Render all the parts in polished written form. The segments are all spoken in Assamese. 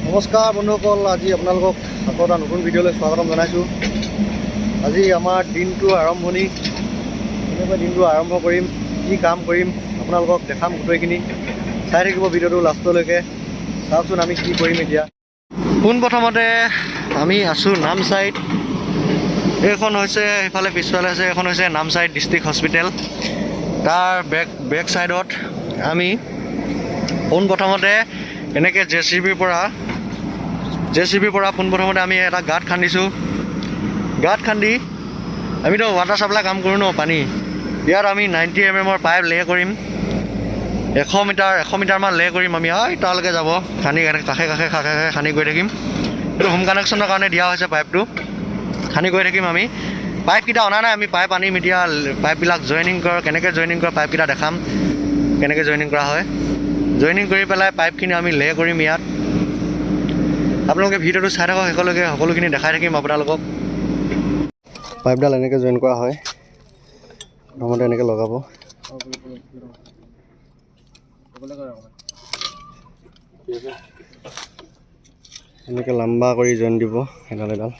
নমস্কাৰ বন্ধুসকল, আজি আপোনালোকক আকৌ এটা নতুন ভিডিঅ'লৈ স্বাগতম জনাইছোঁ। আজি আমাৰ দিনটো আৰম্ভণি, কেনেকৈ দিনটো আৰম্ভ কৰিম, কি কাম কৰিম আপোনালোকক দেখাম গোটেইখিনি। চাই থাকিব ভিডিঅ'টো লাষ্টলৈকে। চাওকচোন আমি কি কৰিম এতিয়া। পোনপ্ৰথমতে আমি আছোঁ নামচাইত। এইখন হৈছে সেইফালে পিছফালে আছে, এইখন হৈছে নামচাইত ডিষ্ট্ৰিক্ট হস্পিটেল। তাৰ বেক চাইডত আমি পোনপ্ৰথমতে এনেকৈ জে চি বিৰ পৰা পোনপ্ৰথমতে আমি এটা গাঁত খান্দিছোঁ। গাঁত খান্দি আমিতো ৱাটাৰ ছাপ্লাই কাম কৰোঁ ন, পানী। ইয়াত আমি 90 mm পাইপ লে কৰিম। 100 মিটাৰমান লে কৰিম আমি। তালৈকে যাব খান্দি কাষে খান্দি গৈ থাকিম। এইটো হোম কানেকশ্যনৰ কাৰণে দিয়া হৈছে পাইপটো। খান্দি গৈ থাকিম আমি। পাইপকেইটা অনা নাই, আমি পাইপ আনিম এতিয়া। পাইপবিলাক কেনেকৈ জইনিং কৰে পাইপকেইটা দেখাম, কেনেকৈ জইনিং কৰা হয়। জইনিং কৰি পেলাই পাইপখিনি আমি লে কৰিম ইয়াত। আপোনালোকে ভিডিঅ'টো চাই থাকক শেষলৈকে, সকলোখিনি দেখাই থাকিম আপোনালোকক। পাইপডাল এনেকৈ জইন কৰা হয়। প্ৰথমতে এনেকৈ লগাব। এনেকৈ লম্বা কৰি জইন দিব এডাল।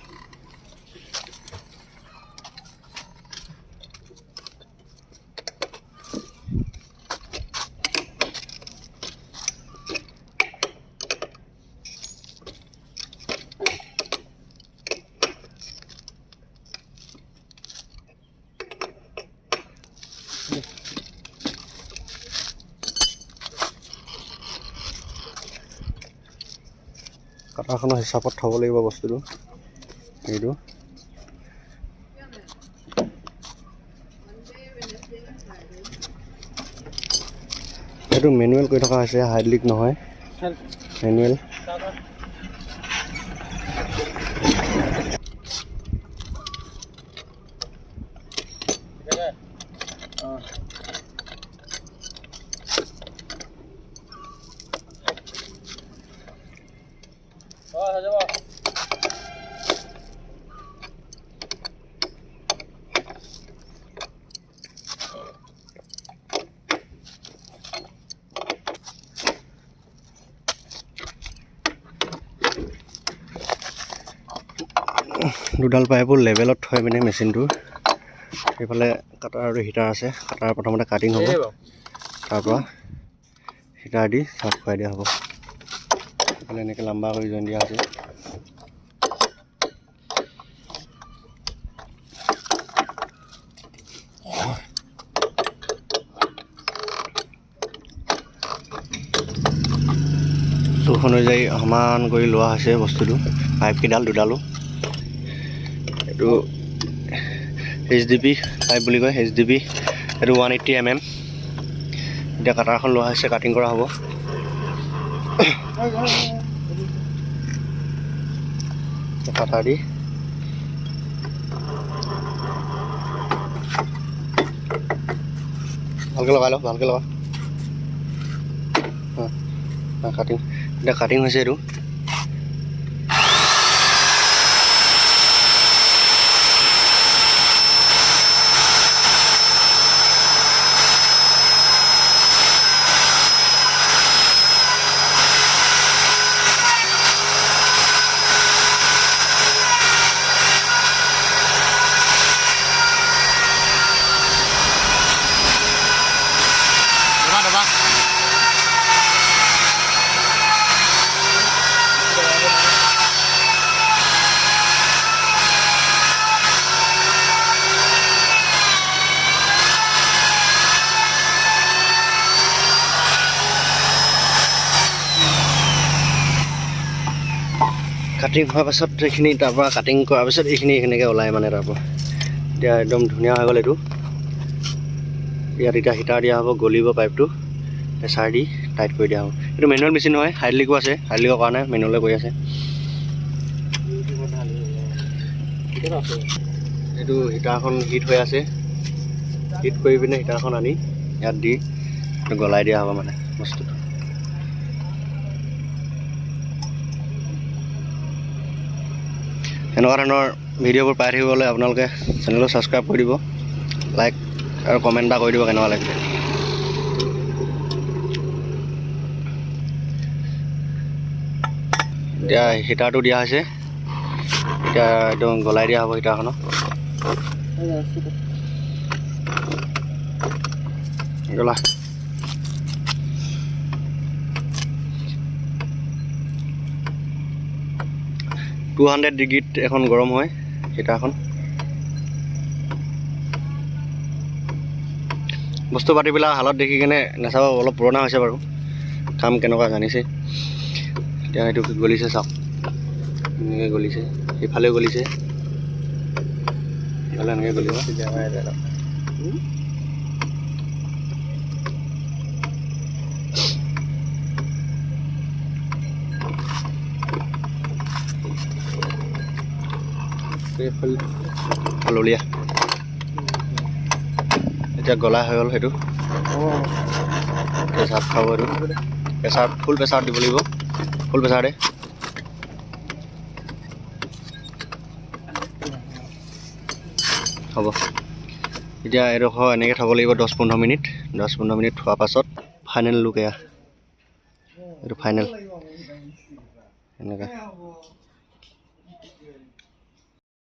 কাটাখনৰ হিচাপত থ'ব লাগিব বস্তুটো। এইটো মেনুৱেল কৰি থকা হৈছে, হাইড্ৰলিক নহয়, মেনুৱেল। দুডাল পাইপবোৰ লেভেলত থৈ পিনে মেচিনটো সেইফালে কাটাৰ আৰু হিটাৰ আছে। কাটাৰ প্ৰথমতে কাটিং হ'ব, তাৰপৰা হিটাৰ দি চাৰ্ট খুৱাই দিয়া হ'ব। সেইফালে এনেকৈ লম্বা কৰি জইন দিয়া আছে। জোখ অনুযায়ী সমান কৰি লোৱা হৈছে বস্তুটো, পাইপকেইডাল দুডালো। এইটো HDP পাইপ বুলি কয়, HDP। এইটো 180 mm। এতিয়া কাটাৰখন লোৱা হৈছে, কাটিং কৰা হ'ব। কাটাৰ দি ভালকৈ লগাই লওক, ভালকৈ লগা। কাটিং এতিয়া কাটিং হৈছে এইটো। কাটিং হোৱাৰ পাছত এইখিনি, তাৰপৰা কাটিং কৰাৰ পিছত এইখিনি এনেকৈ ওলায় মানে। তাৰপৰা এতিয়া একদম ধুনীয়া হৈ গ'ল এইটো। ইয়াত এতিয়া হিটাৰ দিয়া হ'ব, গলিব পাইপটো, প্ৰেছাৰ দি টাইট কৰি দিয়া হ'ব। এইটো মেনুৱেল মেচিন হয়, হাইড্ৰলিকো আছে, হাইড্ৰলিকৰ কাৰণে মেনুৱেলে কৰি আছে। এইটো হিটাৰখন হিট হৈ আছে, হিট কৰি পিনে হিটাৰখন আনি ইয়াত দি গলাই দিয়া হ'ব মানে বস্তুটো। এনেকুৱা ধৰণৰ ভিডিঅ'বোৰ পাই থাকিবলৈ আপোনালোকে চেনেলটো ছাবস্ক্ৰাইব কৰি দিব, লাইক আৰু কমেণ্ট এটা কৰি দিব কেনেকুৱা লাগিলে। এতিয়া হিটাৰটো দিয়া হৈছে এতিয়া একদম গলাই দিয়া হ'ব হিটাৰখনক গলা 200 ডিগ্ৰীত এখন গৰম হয় হিটাৰখন বস্তু পাতিবিলাক হালত দেখি কেনে নাচাব অলপ পুৰণা হৈছে বাৰু কাম কেনেকুৱা জানিছে এতিয়া এইটো গলিছে চাওক এনেকৈ গলিছে ইফালেও গলিছে ইফালে এনেকৈ গলিব হালধীয়া এতিয়া গলা হৈ গ'ল সেইটো প্ৰেছাৰত খাব এইটো প্ৰেছাৰত ফুল প্ৰেছাৰত দিব লাগিব ফুল প্ৰেছাৰতে হ'ব এতিয়া এডোখৰ এনেকৈ থ'ব লাগিব 10-15 মিনিট 10-15 মিনিট থোৱাৰ পাছত ফাইনেল লুক এয়া এইটো ফাইনেল এনেকৈ